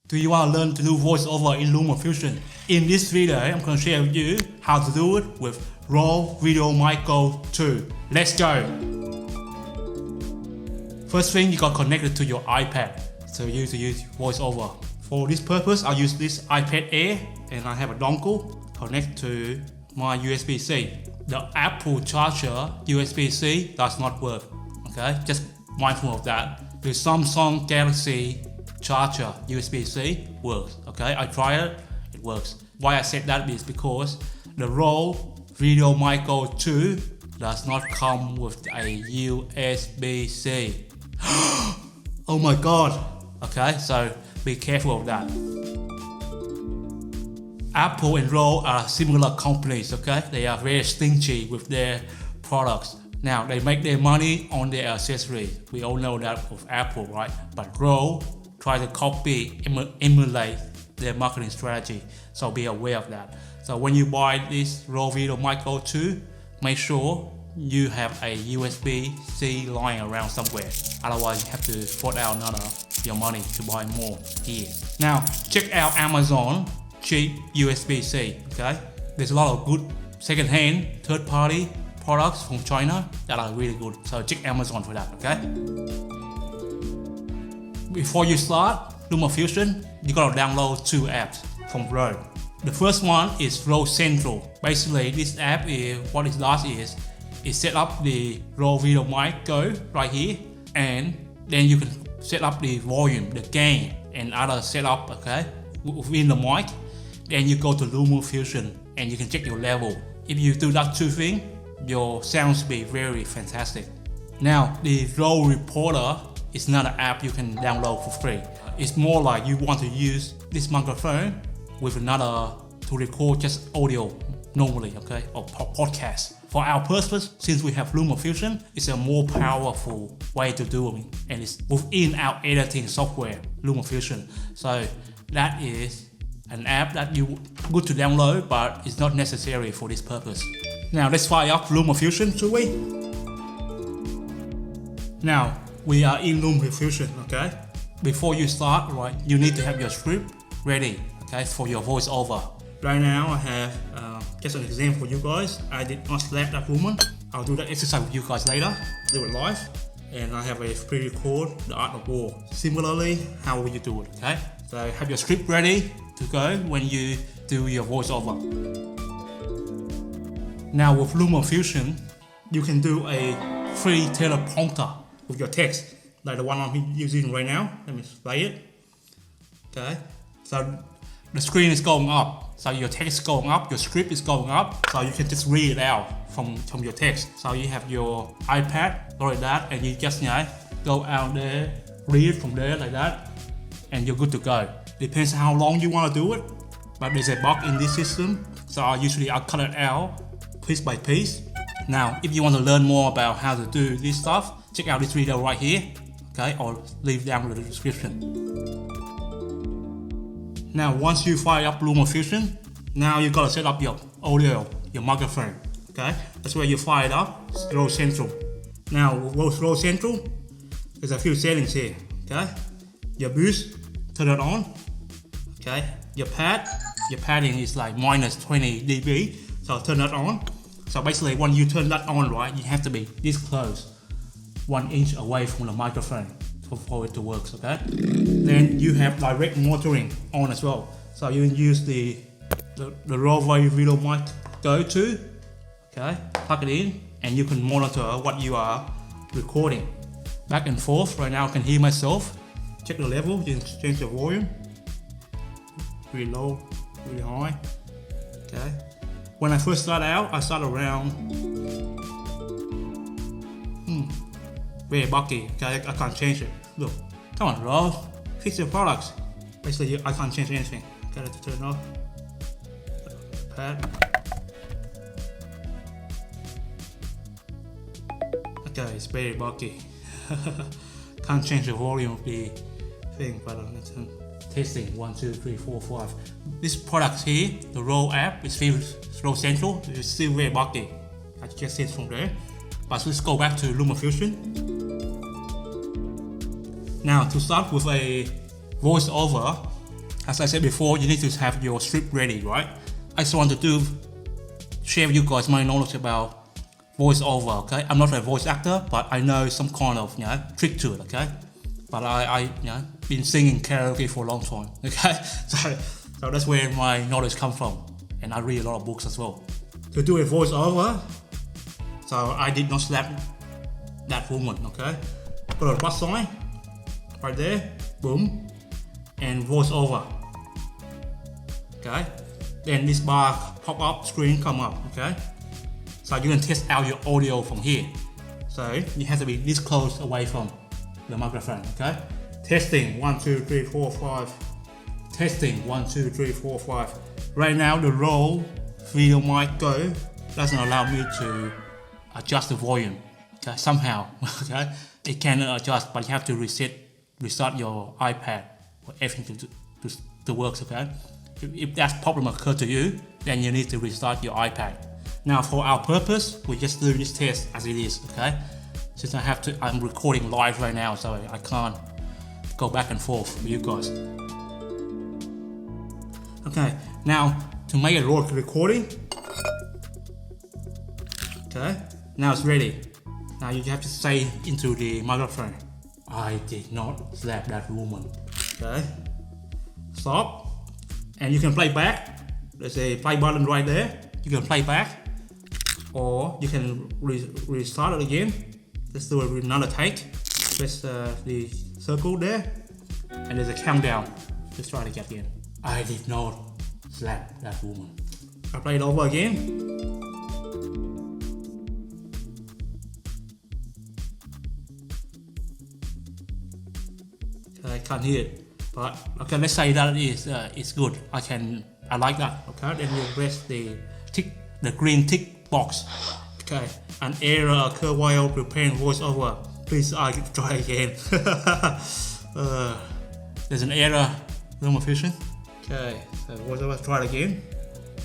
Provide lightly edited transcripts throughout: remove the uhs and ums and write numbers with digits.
Do you want to learn to do voiceover in Lumafusion? In this video, I'm going to share with you how to do it with Rode Videomic Go 2. Let's go! First thing, you got connected to your iPad, so you use voiceover. For this purpose, I'll use this iPad Air, and I have a dongle connected to my USB-C. The Apple charger USB-C does not work. Okay, just mindful of that. The Samsung Galaxy charger USB-C works. Okay, I tried it, it works. Why I said that is because the Rode Videomic Go 2 does not come with a USB-C. Oh my god. Okay, so be careful of that. Apple and Rode are similar companies, okay? They are very stingy with their products. Now, they make their money on their accessories. We all know that with Apple, right? But Rode try to copy, emulate their marketing strategy. So be aware of that. So when you buy this Rode Videomic Go 2, make sure you have a USB-C lying around somewhere. Otherwise, you have to put out your money to buy more here. Now, check out Amazon cheap USB-C, okay? There's a lot of good second-hand, third-party products from China that are really good. So check Amazon for that, okay? Before you start Lumafusion, you gotta download two apps from Rode. The first one is Rode Central. Basically, this app is what it does is it set up the Rode Videomic Go right here, and then you can set up the volume, the gain, and other setup, okay, within the mic. Then you go to Lumafusion and you can check your level. If you do that two things, your sounds will be very fantastic. Now, the Rode Reporter is not an app you can download for free. It's more like you want to use this microphone with another to record just audio normally, okay, or podcast. For our purpose, since we have Lumafusion, it's a more powerful way to do it, and it's within our editing software, Lumafusion. So that is an app that you good to download, but it's not necessary for this purpose. Now let's fire up Lumafusion, shall we? Now we are in Lumafusion, okay? Before you start, right, you need to have your script ready, okay, for your voiceover. Right now I have just an example for you guys. I did not slap that woman. I'll do that exercise with you guys later, do it live. And I have a pre-record, The Art of War. Similarly, how will you do it, okay? So have your script ready to go when you do your voiceover. Now with Lumafusion, you can do a free teleprompter with your text, like the one I'm using right now. Let me play it. Okay, so the screen is going up, so your text is going up, your script is going up, so you can just read it out from your text. So you have your iPad like that, and you just go out there, read from there like that, and you're good to go. Depends on how long you want to do it, but there's a bug in this system, so I'll cut it out piece by piece. Now, if you want to learn more about how to do this stuff, check out this video right here, okay, or leave down in the description. Now, once you fire up Lumafusion, now you gotta set up your audio, your microphone, okay? That's where you fire it up, Rode Central. Now, with Rode Central, there's a few settings here, okay? Your boost, turn it on, okay? Your padding is like minus 20 dB, so turn that on. So basically, when you turn that on, right, you have to be this close, 1 inch away from the microphone for it to work, okay? Then you have direct monitoring on as well. So you can use the Rode Videomic Go 2, okay? Plug it in, and you can monitor what you are recording. Back and forth. Right now I can hear myself. Check the level, you can change the volume. Really low, really high, okay? When I first start out, I start around, very buggy, okay? I can't change it. Look, come on, Rode, fix your products. Basically, I can't change anything. Got to turn off. Pad. Okay, it's very buggy. Can't change the volume of the thing, but let's testing 1, 2, 3, 4, 5. This product here, the Rode app, is still Rode Central. It's still very buggy. I just see it from there. But let's go back to Lumafusion. Now to start with a voiceover, as I said before, you need to have your script ready, right? I just want to share with you guys my knowledge about voiceover, okay? I'm not a voice actor, but I know some kind of trick to it, okay? But I been singing karaoke for a long time, okay? So that's where my knowledge comes from, and I read a lot of books as well. To do a voiceover, so I did not slap that woman, okay? Put a plus sign right there, boom, and voiceover, okay? Then this bar pop-up screen come up, okay? So you can test out your audio from here. So you have to be this close away from the microphone, okay? Testing 1, 2, 3, 4, 5. Testing 1, 2, 3, 4, 5. Right now the Rode Videomic Go doesn't allow me to adjust the volume, okay? Somehow, okay? It can adjust, but you have to restart your iPad for everything to work, okay? If that problem occurs to you, then you need to restart your iPad. Now for our purpose, we just do this test as it is, okay? Since I'm recording live right now, so I can't go back and forth with you guys. Okay, now to make a Rode recording, okay, now it's ready. Now you have to say into the microphone, I did not slap that woman, okay? Stop. And you can play back. There's a play button right there. You can play back, or you can restart it again. Let's do another take. Press the circle there, and there's a countdown. Let's try it again. I did not slap that woman. I play it over again. I can't hear it. But okay, let's say that it's good. I like that. Okay, then we'll press the green tick box. Okay, an error occur while preparing voiceover. Please try again. There's an error, Lumafusion. Okay, so voiceover, try it again.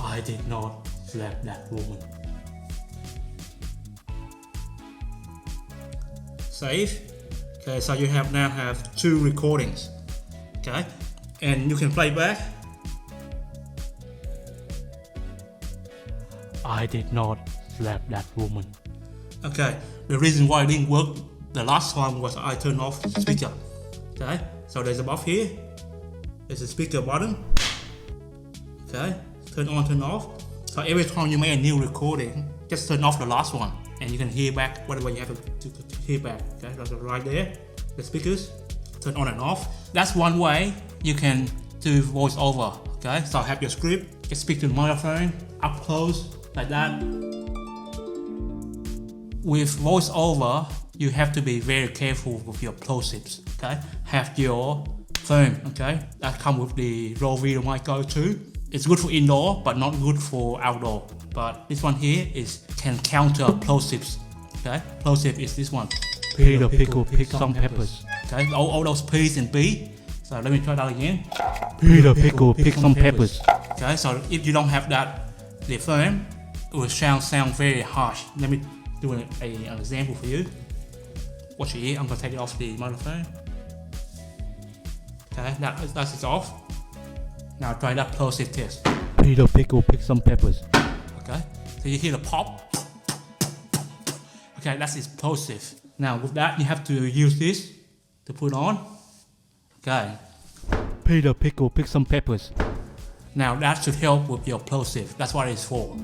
I did not slap that woman. Save. Okay, so you now have 2 recordings. Okay, and you can play back. I did not slap that woman. Okay, the reason why it didn't work the last time was I turned off the speaker. Okay, so there's a buff here. There's a speaker button. Okay, turn on, turn off. So every time you make a new recording, just turn off the last one, and you can hear back whatever you have to hear back. Okay, so right there, the speakers. Turn on and off. That's one way you can do voiceover. Okay, so have your script, just speak to the microphone, up close, like that. With voiceover, you have to be very careful with your plosives. Okay, have your phone. Okay, that comes with the Rode Videomic Go too. It's good for indoor, but not good for outdoor. But this one here can counter plosives. Okay, plosive is this one. Peter pickle pick some peppers. Okay, all those P's and B. So let me try that again. Peter pickle pick some peppers. Okay, so if you don't have that, the phone, it will sound very harsh. Let me do an example for you. Watch it here. I'm gonna take it off the microphone. Okay, that's off. Now try that plosive test. Peter pickle pick some peppers. Okay, so you hear the pop. Okay, that's its plosive. Now with that, you have to use this to put on. Okay. Peter pickle pick some peppers. Now that should help with your plosive. That's what it's for.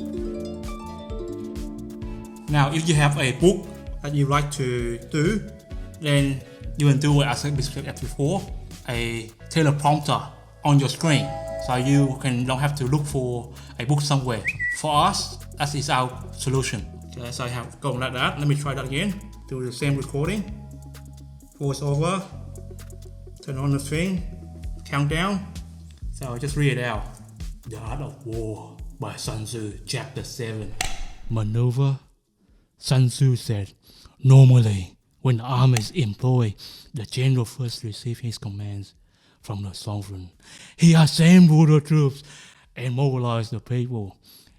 Now if you have a book that you like to do, then you can do it as I described before, a teleprompter on your screen. So you don't have to look for a book somewhere. For us, that is our solution. Okay, so I have gone like that. Let me try that again. Do the same recording. Voice over. Turn on the screen. Countdown. So I'll just read it out. The Art of War by Sun Tzu, Chapter 7. Maneuver. Sun Tzu said, normally, when the army is employed, the general first receives his commands from the sovereign. He assembled the troops and mobilized the people.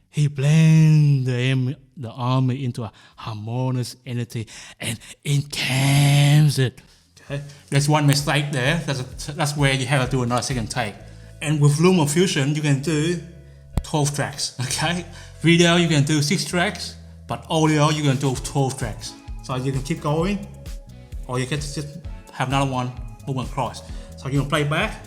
He blends the army into a harmonious entity and encamps it. Okay, there's one mistake there. That's where you have to do another second take. And with Lumafusion, you can do 12 tracks, okay? Video, you can do 6 tracks, but audio, you can do 12 tracks. So you can keep going, or you can just have another one move across. So you can play back.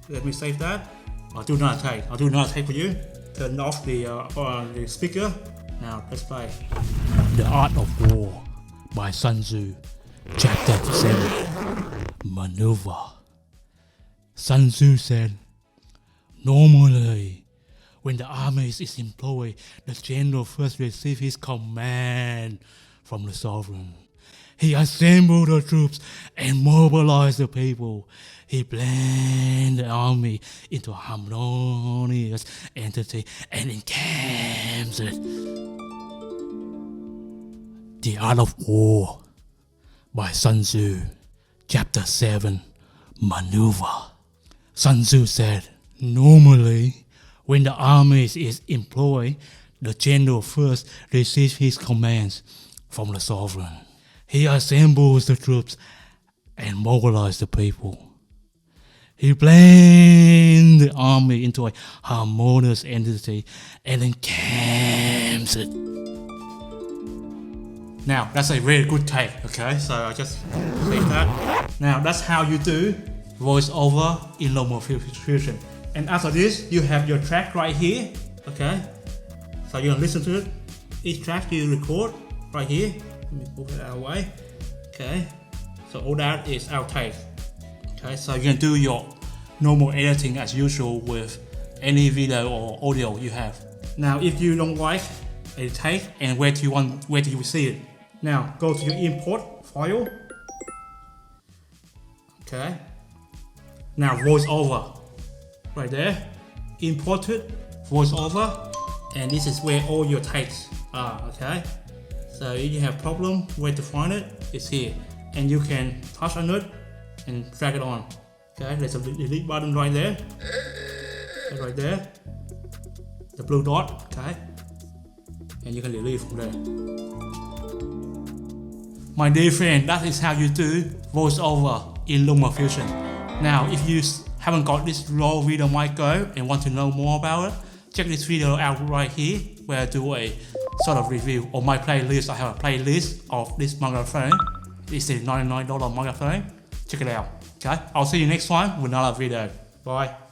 Let me save that. I'll do another take. I'll do another take for you. Turn off the speaker. Now let's play. The Art of War by Sun Tzu, Chapter 7, Maneuver. Sun Tzu said, normally, when the army is employed, the general first receives his command from the sovereign. He assembled the troops and mobilized the people. He blended the army into a harmonious entity and encamps it. The Art of War by Sun Tzu, Chapter 7, Maneuver. Sun Tzu said, normally, when the army is employed, the general first receives his commands from the sovereign. He assembles the troops and mobilizes the people. He blends the army into a harmonious entity and encamps it. Now, that's a very good take, okay? So I just save that. Now, that's how you do voiceover in Lumafusion. And after this, you have your track right here, okay? So you can listen to it. Each track you record right here. Let me move it out of the way. Okay. So all that is outtake. Okay. So you can do your normal editing as usual with any video or audio you have. Now, if you don't like a take and where do you see it? Now, go to your import file. Okay. Now, voiceover. Right there, import it, voiceover, and this is where all your takes are, okay? So if you have problem where to find it, it's here. And you can touch on it and drag it on. Okay, there's a delete button right there. Right there. The blue dot, okay? And you can delete from there. My dear friend, that is how you do voiceover in Lumafusion. Now, if you haven't got this Rode Videomic Go and want to know more about it, check this video out right here where I do a sort of review of my playlist. I have a playlist of this microphone. It's a $99 microphone. Check it out. Okay, I'll see you next time with another video. Bye.